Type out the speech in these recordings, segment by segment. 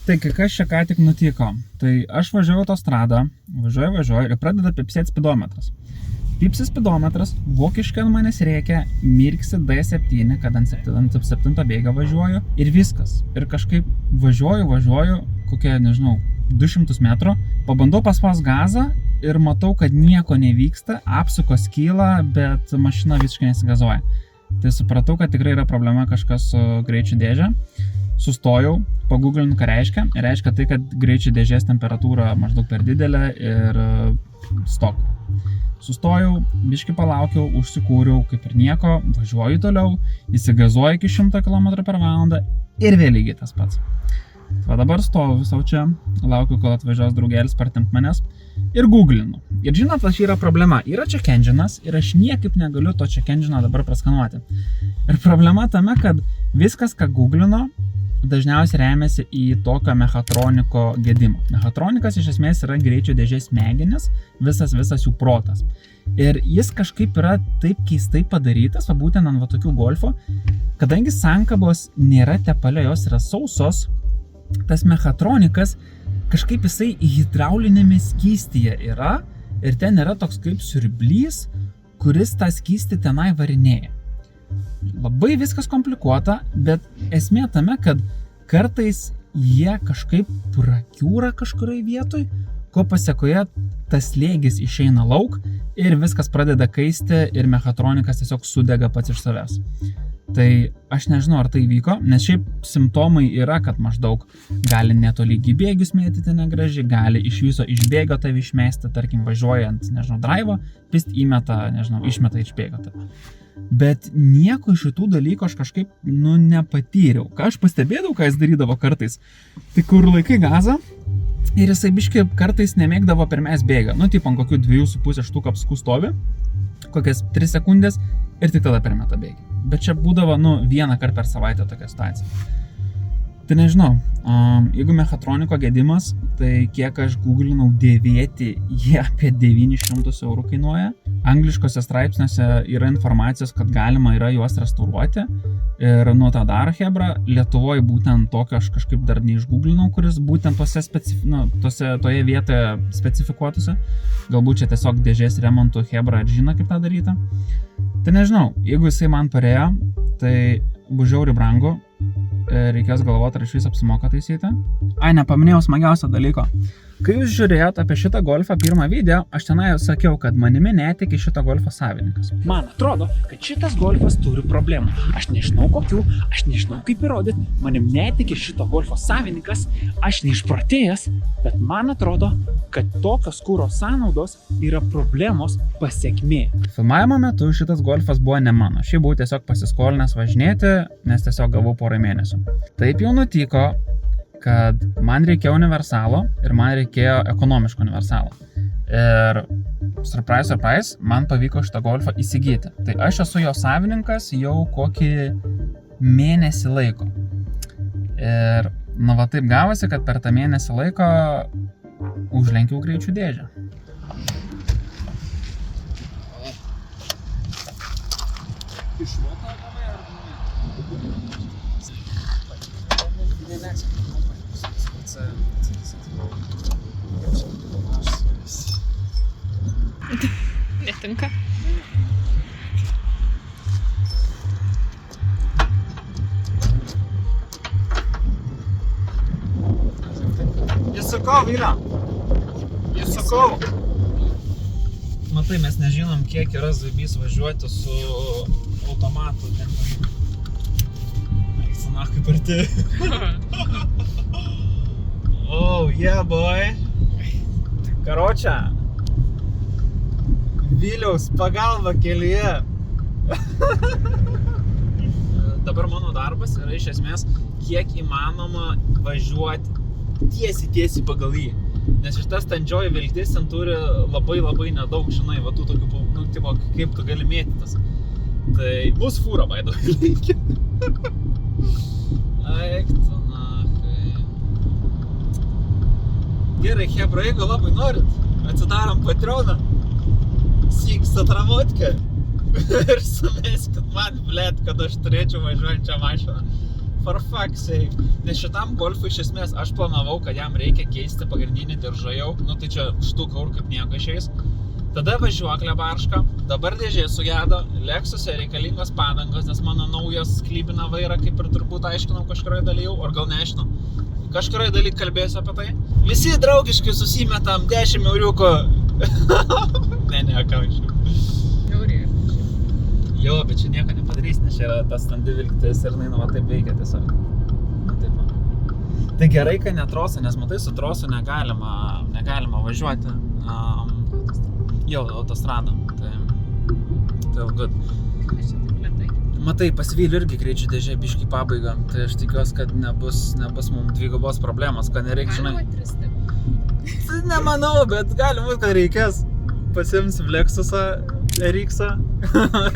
Tai kas čia ką tik nutiko? Tai aš važiuoju autostradą, važiuoju ir pradeda pipsėti spidometras. Pipsi spidometras, vokiškai ant manęs rėkia, mirksi D7, kad ant 7 bėgą važiuoju ir viskas. Ir kažkaip važiuoju, kokie, nežinau, 200 metrų, pabandau paspaus gazą ir matau, kad nieko nevyksta, apsukos kyla, bet mašina visiškai nesigazuoja. Tai supratau, kad tikrai yra problema kažkas su greičių dėže. Sustojau, pagooglinu, ką reiškia. Reiškia tai, kad greičių dėžės temperatūra maždaug per didelė ir stok. Sustojau, biškį palaukiau, užsikūriau, kaip ir nieko, važiuoju toliau, įsigazuoju iki 100 km/h ir vėl lygiai tas pats. Va dabar stoviu visau čia, laukiu, kol atvažiuos draugelis partempt manęs ir googlinu. Ir žinot, va čia yra problema. Yra check engine'as ir aš niekaip negaliu to check engine'o dabar praskanuoti. Ir problema tame, kad viskas, ką googlino, dažniausiai remiasi į tokio mechatroniko gedimą. Mechatronikas iš esmės yra greičio dėžės smegenis, visas jų protas. Ir jis kažkaip yra taip keistai padarytas, va būtent ant va tokių golfo, kadangi sankabos nėra tepale, jos yra sausos, tas mechatronikas kažkaip jisai hidraulinėme skystyje yra ir ten yra toks kaip siurblys, kuris tą skystį tenai varinėja. Labai viskas komplikuota, bet esmė tame, kad kartais jie kažkaip prakiūra kažkurioj vietoj, ko pasekoje tas slėgis išeina lauk ir viskas pradeda kaisti ir mechatronikas tiesiog sudega pats iš savęs. Tai aš nežinau, ar tai vyko, nes šiaip simptomai yra, kad maždaug gali netolygiai bėgius mėtyti negražiai, gali iš viso iš bėgo tave išmesti, tarkim važiuojant, nežinau, drivo, pist įmeta, nežinau, išmeta iš bėgo tave. Bet nieko iš šitų dalykų aš kažkaip, nepatyriau. Ką aš pastebėdavau, ką jis darydavo kartais, tai kur laikai gazą ir jisai biškai kartais nemėgdavo pirmės bėgą. Tipo ant kokių 2,5 štuk apskų stovi, kokias 3 sekundės ir tik tada permeta bėgį. Bet čia būdavo, vieną kartą per savaitę tokia situacija. Tai nežinau, jeigu mechatroniko gedimas, tai kiek aš googlinau dėvėti, jie apie 900 eurų kainuoja. Angliškose straipsniuose yra informacijos, kad galima yra juos restauruoti. Ir tą daro Hebra. Lietuvoje būtent tokio aš kažkaip dar neišgooglinau, kuris būtent toje vietoje specifikuotųsi. Galbūt čia tiesiog dėžės remontų Hebra ir žino, kaip tą daryti. Tai nežinau, jeigu jisai man parėjo, tai bus žiauriai brangu. Reikės galvoti, ar iš vis apsimoka taisyti. Nepaminėjau smagiausio dalyko. Kai jūs žiūrėjot apie šitą golfą pirmą video, aš tenai sakiau, kad manimi netiki šito golfo savininkas. Man atrodo, kad šitas golfas turi problemų. Aš nežinau kokių, aš nežinau kaip įrodyti. Manim netiki šito golfo savininkas, aš neišprotėjęs, bet man atrodo, kad tokios kuro sąnaudos yra problemos pasekmė. Filmavimo metu šitas golfas buvo ne mano. Šiaip buvau tiesiog pasiskolinęs važinėti, nes tiesiog gavau porą mėnesių. Taip jau nutiko, kad man reikėjo universalo ir man reikėjo ekonomiško universalo. Ir surprise, man pavyko šitą golfą įsigyti. Tai aš esu jo savininkas jau kokį mėnesį laiko. Ir va taip gavosi, kad per tą mėnesį laiko užlenkiau greičių dėžę. Netinka. Įsukau, vyra. Įsukau. Matai, mes nežinom, kiek yra zaibys važiuoti su automatu. Eiksinach kaip arti. Oh, yeah, boy. Karočią. Viliaus pagalba kelyje. Dabar mano darbas yra iš esmės, kiek įmanoma važiuoti tiesiai pagal jį. Nes šita standžioji viltis ten turi labai nedaug, žinai, va tų tokių, tipo, kaip tu gali mėtytas. Tai bus fūra, vaido, reikia. Eik tu, nachai. Gerai, Hebra, jeigu labai norit, atsidarom Patreoną. Syks atramotkę ir sumeskit man, blėt, kad aš turėčiau važiuojančią mašiną. For fuck's sake. Nes šitam golfui iš esmės aš planavau, kad jam reikia keisti pagrindinį diržą jau. Nu tai čia štuka, kaip nieko išeis. Tada važiuoklė barška, dabar dėžė sugedo, Lexuse reikalingos padangos, nes mano naujas klybina vairą, kaip ir turbūt aiškinau kažkurai daly jau, ar gal neaiškinau. Kažkurai daly kalbėsiu apie tai. Visi draugiškai susimetam 10 euriuko. ne, ką iš jų. Jo, bet čia nieko nepadarys, nes čia yra tas standi vilktis ir va taip veikia tiesiog. Taip. Tai gerai, kad netroso, nes matai, su trosu negalima važiuoti. Jau autostradą, tai all good. Aš čia taip lėtai. Matai, pasvyliu irgi greičių dėžė biškį pabaigą, tai aš tikiuosi, kad nebus mums dvigubos problemos, kad nereikia, žinai. Galima 3 step. Nemanau, bet gali būt, kad reikės. Pasimsim Lexusą, RX-ą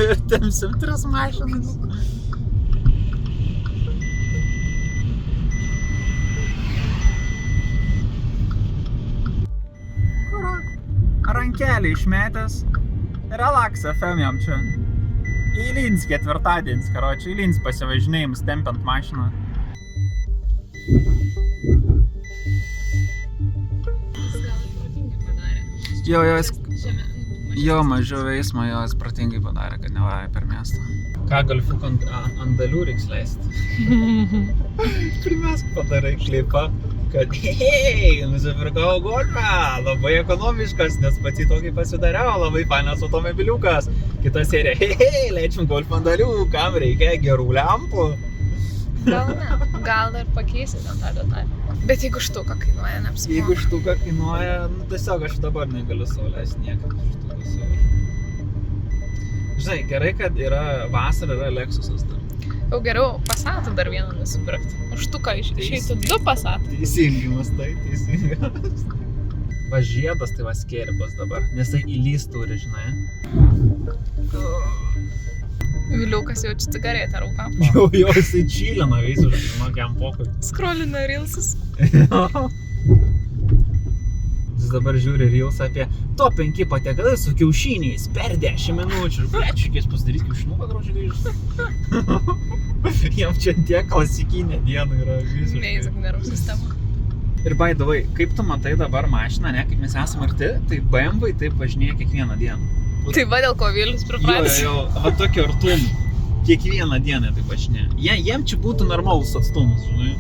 ir temsim 3 mašinas. Rankelį išmetęs, Relax FM jam čia. Įlins ketvirtadienis, karočiui, įlins pasivažinėjimus tempiant mašiną. Jis gal protingai padarė. Jo, mažiau eismo, jis protingai padarė, kad nevarė per miestą. Ką golfiuk ant dalių reiks leisti? Primesk padarai klipą, kad hei, nusipirkau golfą, labai ekonomiškas, nes pats į tokį pasidariau, labai fainas automobiliukas. Kita serija, hei, leidžiam golfą ant dalių, kam reikia gerų lempų. Gal ne, gal ir pakeisi ten tą detalę. Bet jeigu štuka kainuoja, neapsimoka. Jeigu štuka kainuoja, tiesiog aš dabar negaliu sau leisti niekaip štuką savo. Žinai, gerai, kad yra vasara, yra Lexusas dar. Jau geriau Passatą dar vieną nusipirkti. Už štuką išeitų 2 Passatai. Teisingimas, tai teisingimas. Va žiedas, tai va skėribas dabar, nes tai įlys turi, žinai. Viliukas jau čia cigaretę rūka. Jo, jisai čylina visiškai, žinok, jam pokoj. Skrolina reelsus. Jis dabar žiūri reels apie top 5 patiekalai su kiaušiniais per 10 minučių. Rečiukės pasidarys kiaušinuką, grožiai grįžtų. Jam čia tiek klasikinė diena yra visiškai. Neįsak nervų sistema. Ir by the way, kaip tu matai dabar mašiną, ne, kaip mes esame arti, tai BMW taip važinėja kiekvieną dieną. Tai va dėl ko Vilius pripratęs. Jo, va tokio artumo. Kiekvieną dieną taip važinėja. Jiem čia būtų normalus atstumas, žinai.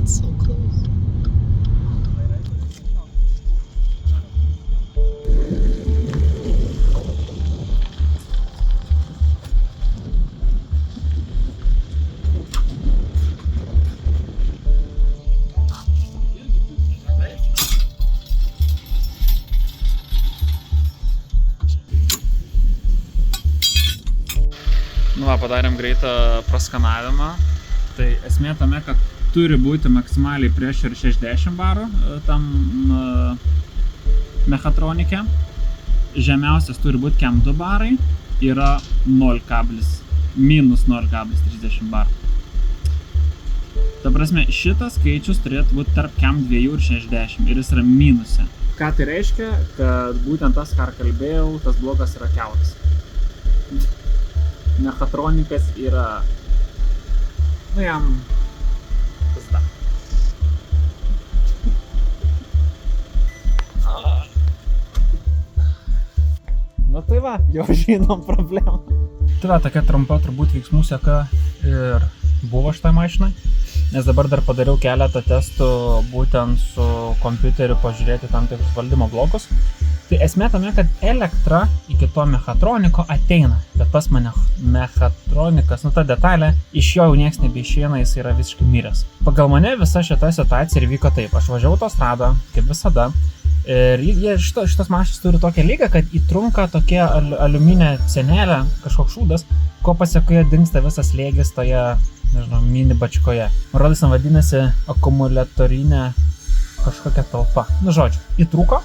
So close. Nu va, padarėm greitą praskanavimą. Tai esmė tame, kad turi būti maksimaliai pressure 60 barų tam mechatronike. Žemiausias turi būti KEM 2 barai, yra minus 0,30 barų. Ta prasme, šitas skaičius turėtų būti tarp KEM 2 ir 60 ir jis yra minuse. Ką tai reiškia? Kad būtent tas, ką kalbėjau, tas blokas yra kiauras. Mechatronikas yra, nu jam pizda. Nu tai va, jau žinom problemą. Tai va, tokia trumpa turbūt veiksmų seka ir buvo šitą mašiną, nes dabar dar padariau keletą testų būtent su kompiuteriu pažiūrėti tam tikrus valdymo blokus. Tai esmė tame, kad elektra iki to mechatroniko ateina, bet pas mane mechatronikas, nu ta detalė, iš jo jau nieks nebeišeina, jis yra visiškai miręs. Pagal mane visa šita situacija ir vyko taip, aš važiavau autostradą, kaip visada, ir šitas mašinas turi tokią lygą, kad įtrunka tokia aliuminė sienelė, kažkoks šūdas, ko pasiekoje dingsta visas slėgis toje, nežinau, mini bačkoje. Rodas vadinasi akumuliatorinė kažkokia talpa. Nu žodžiu, įtrūko.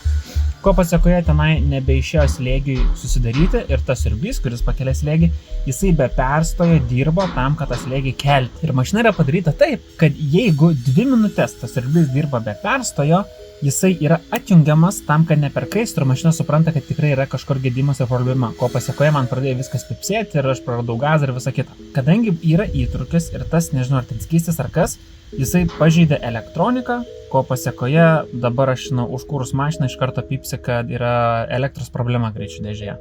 Ko pasiekoje tenai nebeišėjo slėgiui susidaryti ir tas siurblys, kuris pakelia slėgį, jisai be perstojo dirbo tam, kad tą slėgį kelti. Ir mašina yra padaryta taip, kad jeigu 2 minutės tas siurblys dirba be perstojo, jisai yra atjungiamas tam, kad neperkaistų ir mašina supranta, kad tikrai yra kažkur gedimas ir problema, ko pasiekoje man pradėjo viskas pipsėti ir aš praradau gazą ir visą kitą. Kadangi yra įtrūkis ir tas, nežinau, ar ten skystis ar kas, jisai pažeidė elektroniką, ko pasiekoje dabar aš užkūrus mašiną iš karto pipsi, kad yra elektros problema greičių dėžėje.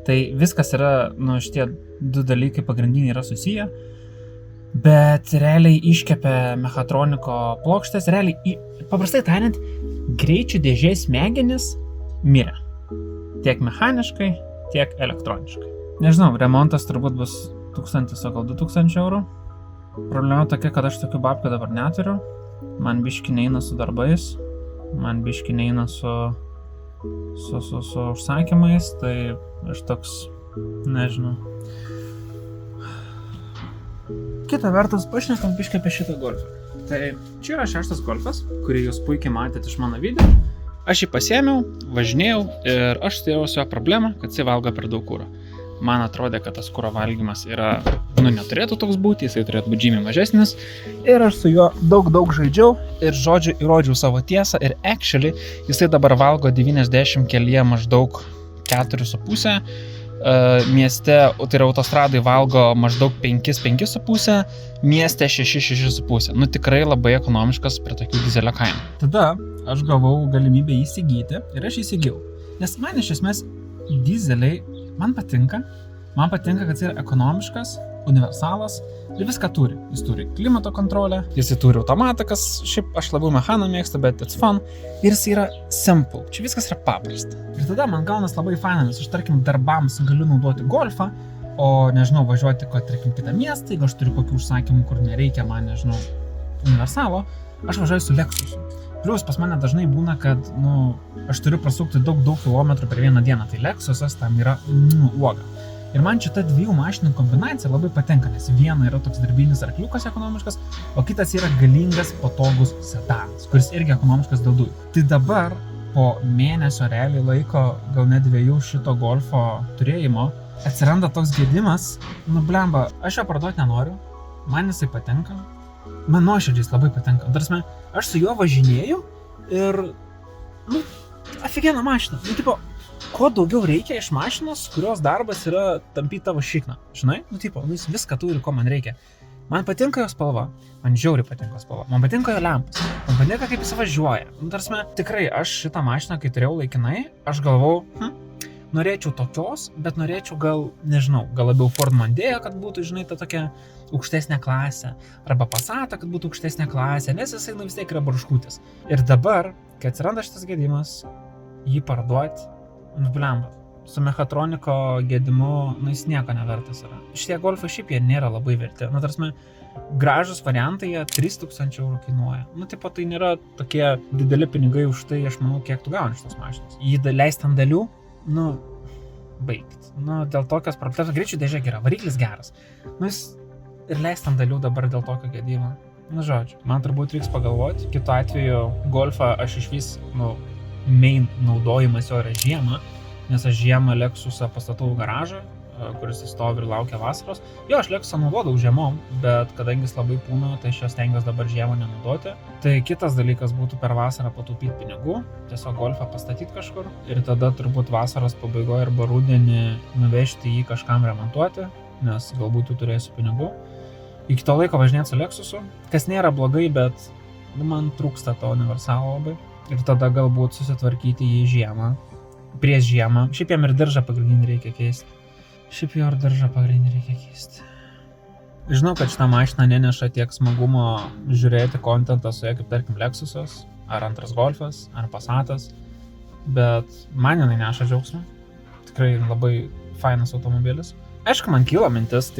Tai viskas yra, šitie du dalykai pagrindiniai yra susiję, bet realiai iškepė mechatroniko plokštės, paprastai tariant, greičių dėžės smegenys mirė. Tiek mechaniškai, tiek elektroniškai. Nežinau, remontas turbūt bus 1000, o gal 2000 eurų. Problema tokia, kad aš tokių babkių dabar neturiu. Man biški neina su darbais, man biški neina su užsakymais, tai aš toks, nežinau. Kita vertus, pašnekam biškai apie šitą golfą. Tai čia yra 6 golfas, kurį jūs puikiai matėte iš mano video. Aš jį pasiėmiau, važinėjau ir aš turėjau su jo problemą, kad jisai valgo per daug kuro. Man atrodė, kad tas kuro valgymas yra, neturėtų toks būti, jisai turėtų būti žymiai mažesnis. Ir aš su juo daug žaidžiau ir žodžiu įrodžiau savo tiesą ir actually jisai dabar valgo 90 kelyje maždaug 4,5. Mieste, tai yra autostradai valgo maždaug 5,5, mieste 6,5. Tikrai labai ekonomiškas prie tokių dizelio kainų. Tada aš gavau galimybę įsigyti ir aš įsigijau. Nes man iš esmės dizeliai man patinka, kad jis yra ekonomiškas, universalas ir viską turi. Jis turi klimato kontrolę, jis turi automatą, kas šiaip aš labiau mechaną mėgstu, bet it's fun. Ir jis yra simple. Čia viskas yra paprasta. Ir tada man gaunas labai faina, nes aš, tarkim, darbams galiu naudoti golfą, o, nežinau, važiuoti, tarkim, kitą miestą, jeigu aš turiu kokių užsakymų, kur nereikia man, nežinau, universalo, aš važiuoju su Lexusu. Plius pas mane dažnai būna, kad, aš turiu prasukti daug kilometrų per vieną dieną, tai Lexusas tam yra, uoga. Ir man šita dviejų mašinų kombinacija labai patinka, nes viena yra toks darbinis arkliukas ekonomiškas, o kitas yra galingas, patogus sedanas, kuris irgi ekonomiškas dėl dujų. Tai dabar, po mėnesio realiai laiko, gal net 2 šito golfo turėjimo, atsiranda toks gedimas, blemba, aš jo parduoti nenoriu, man jisai patinka. Man nuoširdžiai labai patinka. Tarsi, aš su juo važinėju ir, aфиgeną mašiną. Ko daugiau reikia iš mašinos, kurios darbas yra tampyti tavo šikną. Žinai? Jis viską turi, ko man reikia. Man patinka jo spalva. Man žiauriai patinka spalva. Man patinka jo lempas. Man patinka, kaip jis važiuoja. Tarsi, tikrai, aš šitą mašiną, kai turėjau laikinai, aš galvau, norėčiau tokios, bet norėčiau gal labiau Ford Mondeo, kad būtų, žinai, ta tokia aukštesnė klasė, arba Passatą, kad būtų aukštesnė klasė, nes jisai vis tiek yra barškutis. Ir dabar, kai atsiranda šitas gedimas, jį parduoti, blemba, su mechatroniko gedimu, jis nieko nevertas yra. Šitie golfai šiaip jie nėra labai verti. Tarsi, gražus variantai jie 3000 eurų kainuoja. Tai nėra tokie dideli pinigai už tai, aš manau, kiek tu gauni šitos mašinos. Jį leist ant dalių, baigt. Dėl tokios problemos, greičių dėžė gera, variklis geras. Jis ir leist ant dalių dabar dėl tokio gedimo. Žodžiu, man turbūt reiks pagalvoti. Kitu atveju golfą aš išvis, main naudojimas jo yra žiemą, nes aš žiemą Lexusą pastatau garažą, kuris stovi ir laukia vasaros. Jo, aš Lexusą naudodavau žiemom, bet kadangi jis labai pūna, tai aš jo stengiuosi dabar žiemą nenaudoti. Tai kitas dalykas būtų per vasarą pataupyti pinigų, tiesiog golfą pastatyti kažkur ir tada turbūt vasaros pabaigoje arba rudenį nuvežti jį kažkam remontuoti, nes galbūt tu turėsiu pinigų. Iki to laiko važinėti su Lexusu, kas nėra blogai, bet man trūksta to universalo labai. Ir tada galbūt susitvarkyti jį žiemą, prieš žiemą. Šiaip jam ir diržą pagrindinį reikia keisti. Žinau, kad šitą mašiną neneša tiek smagumo žiūrėti kontentą su ja, kaip tarkim Lexusas, ar antras Golfas, ar Passatas, bet man jinai neša džiaugsmą. Tikrai labai fainas automobilis. Aišku, man kyla mintis,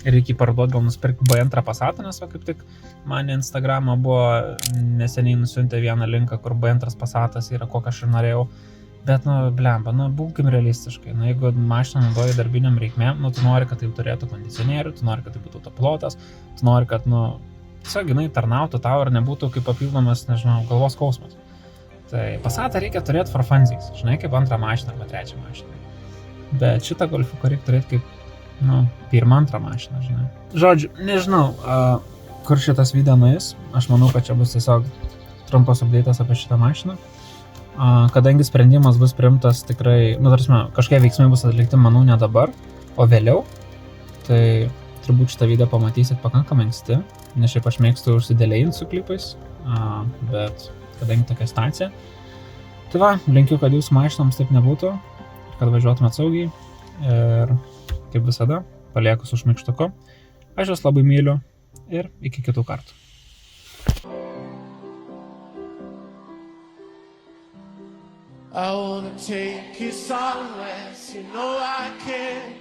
reikia parduoti, gal nusipirkti B2 Passatą, nes kaip tik man Instagramą buvo neseniai nusiuntę vieną linką, kur B2 Passatas yra, kokią aš ir norėjau. Bet, blemba, būkim realistiškai. Jeigu mašiną naudoji darbiniam reikmėm, tu nori, kad tai turėtų kondicionierių, tu nori, kad tai būtų autopilotas, tu nori, kad, tiesiog, tarnautų tau ir nebūtų kaip papildomas, galvos skausmas. Tai Passatą reikia turėti for funsies, kaip antrą mašiną arba trečią mašiną. Bet šitą Golfiuką reikia turėti kaip, pirmą, antrą mašiną, Žodžiu, nežinau, kur šitas video nueis. Aš manau, kad čia bus tiesiog trumpas update'as apie šitą mašiną. Kadangi sprendimas bus priimtas tikrai, kažkokie veiksmai bus atlikti, manau, ne dabar, o vėliau, tai turbūt šitą video pamatysit pakankamai anksti, nes šiaip aš mėgstu užsidėlėjant su klipais, bet kadangi tokia stacija. Tai va, linkiu, kad jūsų mašinoms taip nebūtų, kad važiuotumėt saugiai ir kaip visada, palieku su šmykštuku. Aš jūs labai myliu ir iki kitų kartų. I wanna take you somewhere, you know I can.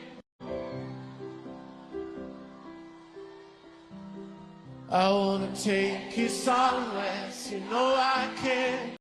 I wanna take you somewhere, you know I can.